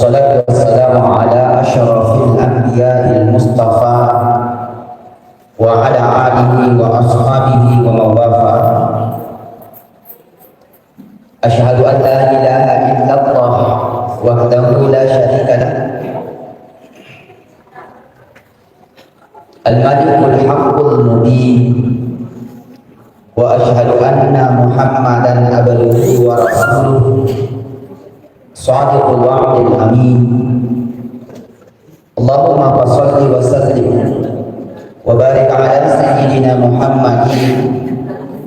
Wassalatu wassalamu ala asyrafil anbiya'il mustafa wa ala alihi wa ashabihi wa mawafa. Asyhadu an la ilaha illallah wahdahu la syarika lah, al-malikul haqqul mubin, wa asyhadu anna Muhammadan abduhu wa rasuluh shadiqul wa'dil amin. Allahumma shalli wa sallim wa barik ala sayyidina Muhammadin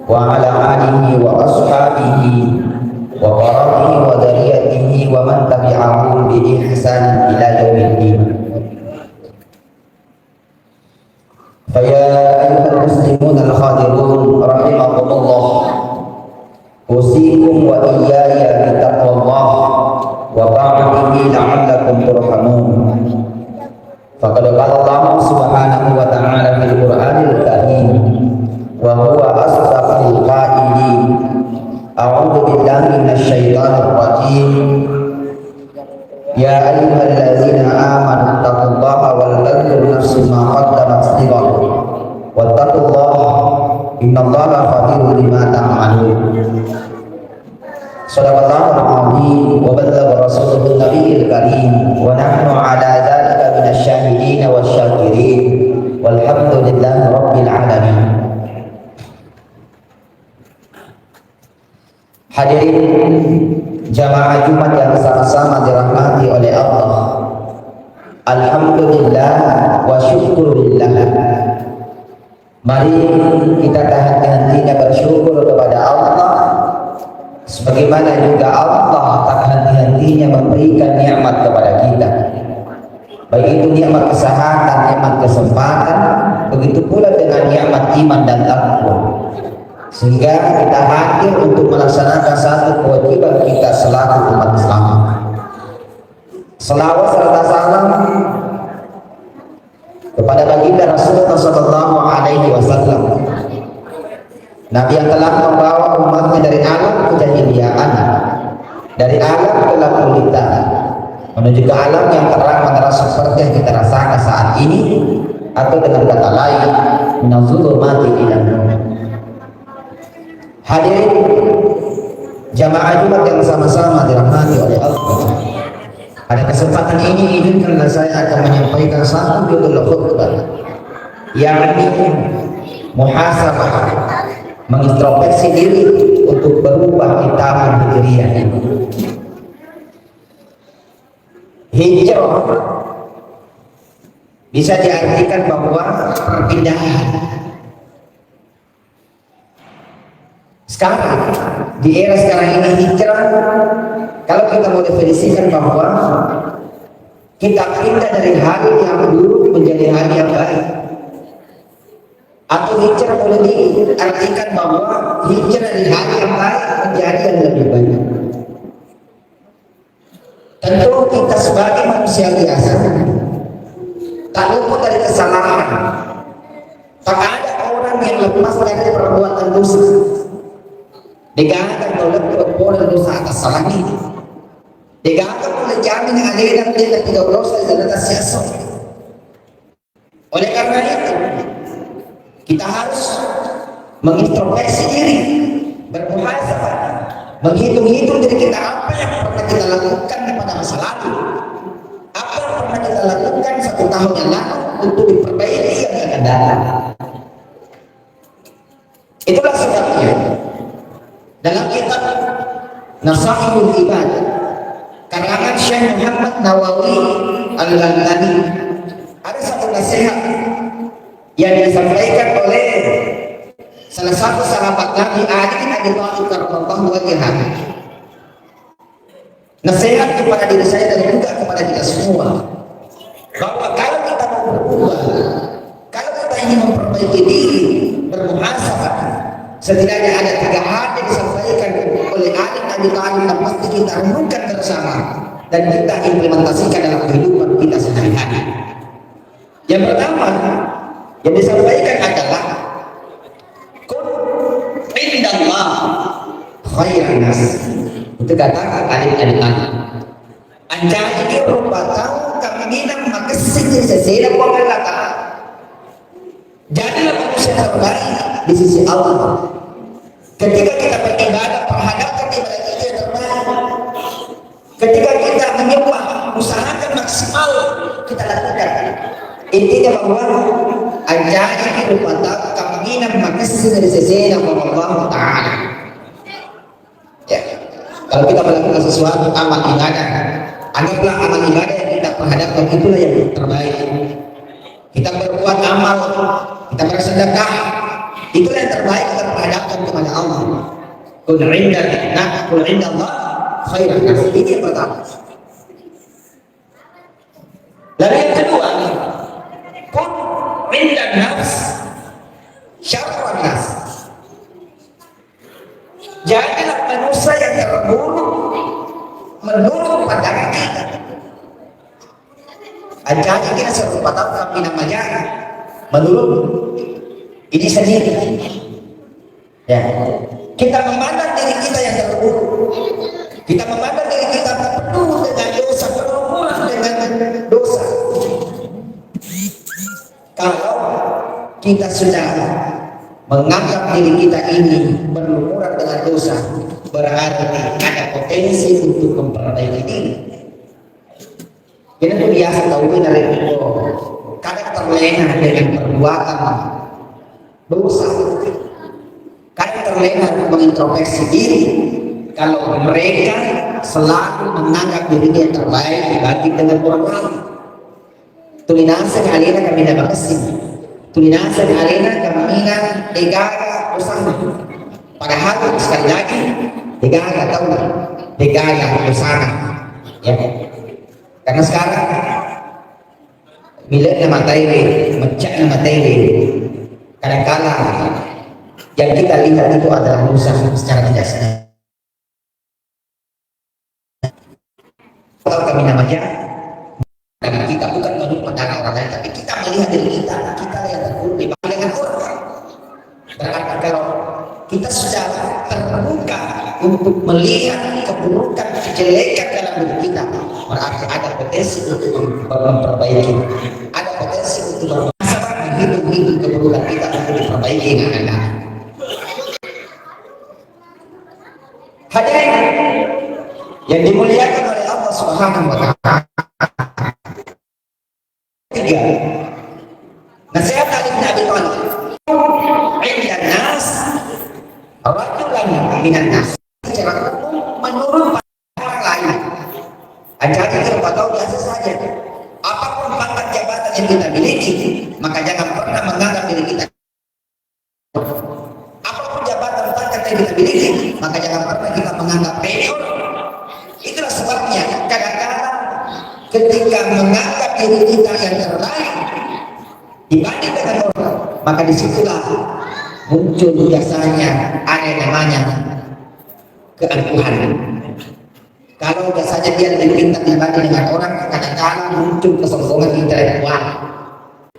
wa ala alihi wa ashabihi wa qarabihi wa dzarriyyatihi wa man tabi'ahum bi ihsan ila yaumiddin. Faya ayyuhal muslimun al-hadirun rahimakumullah, usikum wa iyaya bi taqwallah wa ta'atihi la'allakum turhamun. Faqad qala Allah subhanahu wa ta'ala fil Qur'anil Karim wa huwa asdaqul qailin. A'udzu billahi minasy syaithanir rajim. Ya ayyuhalladzina amanu taqullaha wal tanzur nafsum ma qaddamat lighad wattaqullaha innallaha khabirun bima ta'malun. Shadaqallahul azim wa ballagha rasulun nabiyil karim wa nahnu ala dzalika minasy syahidin wasyakirin walhamdulillahi rabbil alamin. Hadirin jamaah Jumat yang sama-sama dirahmati oleh Allah, alhamdulillah wa syukurillah. Mari kita tak henti-hentinya bersyukur kepada Allah, sebagaimana juga Allah tak henti-hentinya memberikan nikmat kepada kita, baik itu nikmat kesehatan, nikmat kesempatan, begitu pula dengan nikmat iman dan takwa, sehingga kita hadir untuk melaksanakan satu kewajiban kita selaku umat Islam. Selawat serta salam kepada baginda Rasulullah sallallahu alaihi wasallam, Nabi yang telah membawa umatnya dari alam kejahiliaan, dari alam kelakulitan menuju ke alam yang terang menerang seperti yang kita rasakan saat ini, atau dengan kata lain minaz-zulumati ilan nur. Hadirin jamaah Jumat yang sama-sama dirahmati oleh Allah, pada kesempatan ini izinkanlah saya akan menyampaikan satu judul khutbah, yakni muhasabah, mengintrospeksi diri untuk berubah di tahun hijriah ini. Hijrah bisa diartikan bahwa perpindahan. Sekarang di era sekarang ini hijrah, kalau kita mau definisikan bahwa kita pindah dari hal yang buruk menjadi hal yang baik, atau hijrah boleh diartikan bahwa hijrah dari hal yang baik menjadi yang lebih baik. Tentu kita sebagai manusia biasa tak luput dari kesalahan. Tak ada orang yang lepas dari perbuatan dosa. Dikatakan oleh perbuatan dosa atas salah ini, dikatakan oleh jamin aliran dia tidak dosa dan atas siasa. Oleh karena itu kita harus mengintrospeksi diri, bermuhasabah, menghitung-hitung diri kita, apa yang pernah kita lakukan pada masa lalu, apa yang pernah kita lakukan 1 tahun yang lalu untuk diperbaiki yang akan datang. Itulah sebabnya dalam kitab Nasaihul Ibad karangan Syekh Muhammad Nawawi Al-Albani ada satu nasihat yang disampaikan oleh salah satu sahabat Nabi Ali bin Abi Thalib radhiyallahu anhu. Nasihat kepada diri saya dan juga kepada kita semua, bahwa kalau kita mau berubah, kalau kita ingin memperbaiki diri, bermuhasabah, setidaknya ada 3 hal yang disampaikan oleh Ali bin Abi Thalib yang pasti kita renungkan bersama dan kita implementasikan dalam kehidupan kita sehari-hari. Yang pertama yang disampaikan adalah kun indallah khairan nas. Itu kata Ali bin Abi Thalib. Anjani dia merupakan keinginan makasih sesuai dengan Allah. Jadilah manusia terbaik di sisi Allah. Ketika kita beribadah, perhadapkan ibadah kita yang terbaik. Ketika kita menyembah, usahakan maksimal kita lakukan. Intinya bahwa anjani dia merupakan keinginan makasih sesuai dengan Allah Ta'ala. Ya. Kalau kita melakukan sesuatu amal ibadah, anggaplah amal ibadah yang kita perhadapkan itulah yang terbaik. Kita berbuat amal, kita bersedekah, itulah yang terbaik kita perhadapkan kepada Allah. Qul inda Allah khairan. Ini yang pertama. Lalu yang kedua, qul inda nafs syarran nas. Jadilah manusia yang terburuk menurut pandangan kita. Anjani kita serupa tahu kami namanya menurut ini sendiri. Ya, kita memandang diri kita yang terburuk. Kita memandang diri kita penuh dengan dosa, berumuran dengan dosa. Kalau kita sudah menganggap diri kita ini berlumuran dengan dosa, berarti ada potensi untuk memperbaiki diri. Kita tuh biasa tahu dari itu, kadang terlena dengan perbuatan dosa, kadang terlena mengintrospeksi diri. Kalau mereka selalu menganggap dirinya yang terbaik dibanding dengan orang lain, tulinasa kalian kami dapat kasih. Tulinasa alena kamina degaga usana. Padahal sekali lagi degaga tahu degaga usana. Ya. Karena sekarang milik nama materi, mencak nama materi. Kadang-kala yang kita lihat itu adalah dosa secara tidak sadar. Kalau kami namanya, dan kita bukan menurut pandangan orang lain, tapi kita melihat diri kita yang terburuk dibanding dengan orang. Berarti kalau kita sudah terbuka untuk melihat keburukan, kejelekan dalam diri kita, berarti ada potensi untuk memperbaiki, ada potensi untuk bermasalah menghitung keburukan kita untuk diperbaiki dengan Anda. Hadirin yang dimuliakan oleh Allah Subhanahu wa Ta'ala. Tiga, nasihat Ali bin Abi Thalib. Inda nas rajulan minan nas. Secara menurut orang lain, anjani terpatau biasa saja. Apapun pangkat jabatan yang kita miliki, maka jangan pernah menganggap diri kita. Apapun jabatan pangkat yang kita miliki, maka jangan pernah kita menganggap senior. Itulah sebabnya kadang-kadang ketika menganggap diri kita yang terbaik dibanding dengan orang, maka disitulah muncul biasanya ada yang namanya keangkuhan. Kalau biasanya dia lebih pintar dibanding dengan orang, kadang-kadang muncul kesombongan intelektual.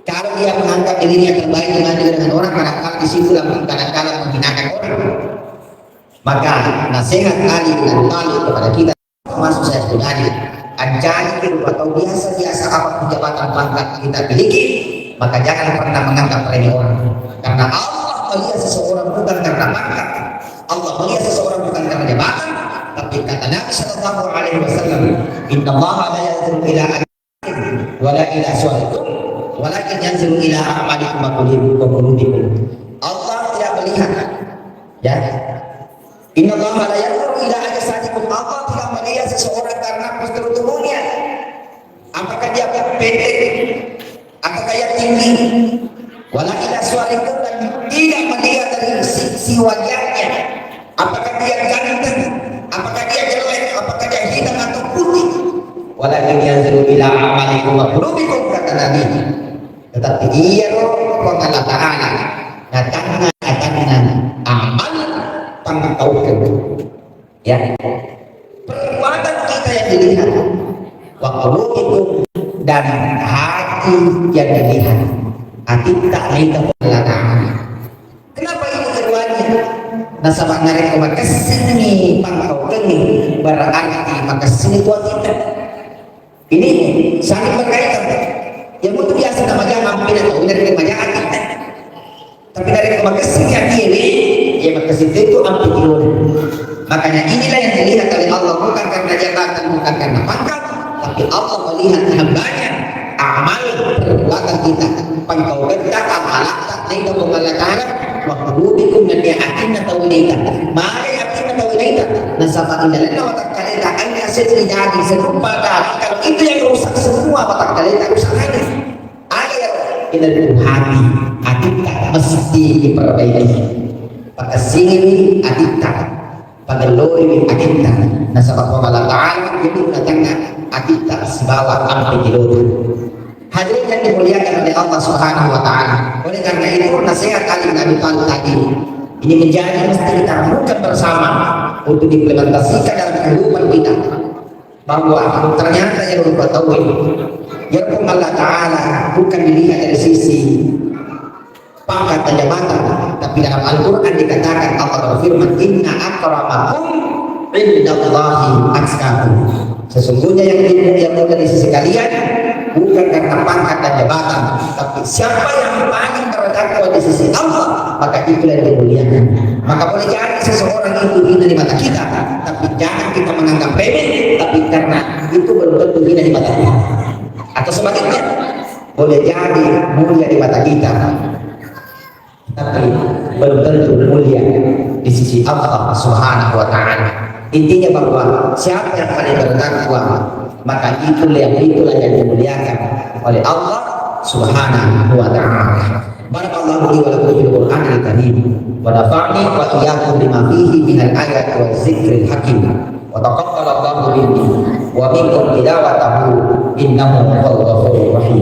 Kalau dia menganggap dirinya terbaik dibanding dengan orang, kadang-kadang disitulah kadang-kadang menghinakan orang. Maka nasihat Ali bin Abi Thalib kepada kita, termasuk saya pribadi, anjani atau biasa-biasa apapun jabatan pangkat kita miliki, maka jangan pernah menganggap remeh orang. Karena Allah melihat seseorang bukan karena pangkat, Allah melihat seseorang bukan karena jabatan, tapi kata Nabi Sallallahu Alaihi Wasallam, Inna Allah la yanzuru ila ajlikum wa la ila suwarikum, walakin yanzuru ila a'malikum wa qulubikum. Allah tidak melihat, ya. Inna Allah la yanzuru ila ajsadikum. Allah tidak melihat seseorang karena postur tubuhnya. Apakah dia pendek? Apakah dia tinggi? Wala ila suwarikum, dan tidak melihat dari sisi wajahnya. Apakah dia ganteng? Apakah dia jelek? Apakah dia hitam atau putih? Walakin yanzuru ila a'malikum wa qulubikum, kata Nabi. Tetapi ia Allah Ta'ala datangnya amal pengetahuan, ya, perbuatan kita yang dilihat, waktu itu dan hati yang dilihat, hati tak minta Allah. Kenapa ini keduanya? Nasabah narik ke kesini pangkau kini berarti maka sini tua kita. Ini saling berkaitan. Yang itu biasa namanya mampir atau dari kemajaan kita. Tapi dari kemakasihnya diri, ya makasih itu amplitude. Makanya inilah yang dilihat oleh Allah, bukan karena jabatan, bukan karena pangkat, tapi Allah melihat hambanya, amal perbuatan kita. Pangkau ganda amalak tak naik dalam malakara, waktubikum dan dia akhirnya tawilita. Mari akhirnya tawilita. Nasabah indalah watak kalita hanya sejadi serupa dari kalau itu yang rusak semua watak kalita rusak lagi. Air inal hati kita mesti diperbaiki. Pakai sini kita pagaloi kita nasabah Allah Ta'ala ini datangnya kita sebawa ampi dilodi. Hadirin yang dimuliakan oleh Allah Subhanahu wa Ta'ala. Oleh karena itu nasihat Ali bin Abi Thalib tadi ini menjadi mesti kita lakukan bersama untuk diimplementasikan dalam kehidupan kita, bahwa ternyata yang kita tahu ya Allah Ta'ala bukan dilihat dari sisi pangkat dan jabatan, tapi dalam Al-Quran dikatakan Allah berfirman inna akramakum indallahi atqakum. Sesungguhnya yang mulia di sisi kalian bukan karena pangkat dan jabatan, tapi siapa yang paling bertakwa di sisi Allah, maka itulah yang dimuliakan. Maka boleh jadi seseorang itu hina di mata kita, tapi jangan kita menganggap remeh, tapi karena itu belum tentu hina di mata kita. Atau sebaliknya, boleh jadi mulia di mata kita, tapi belum tentu mulia di sisi Allah Subhanahu wa Ta'ala. Intinya bahwa siapa yang paling bertakwa, maka itulah yang dimuliakan oleh Allah Subhanahu wa Ta'ala. Barakallahu li wa lakum fil Qur'anil karim wa nafa'ni wa iyyakum bima fihi minal ayati wa dzikril hakim wa taqabbalallahu minni wa minkum tilawatahu innahu huwal ghafurur rahim.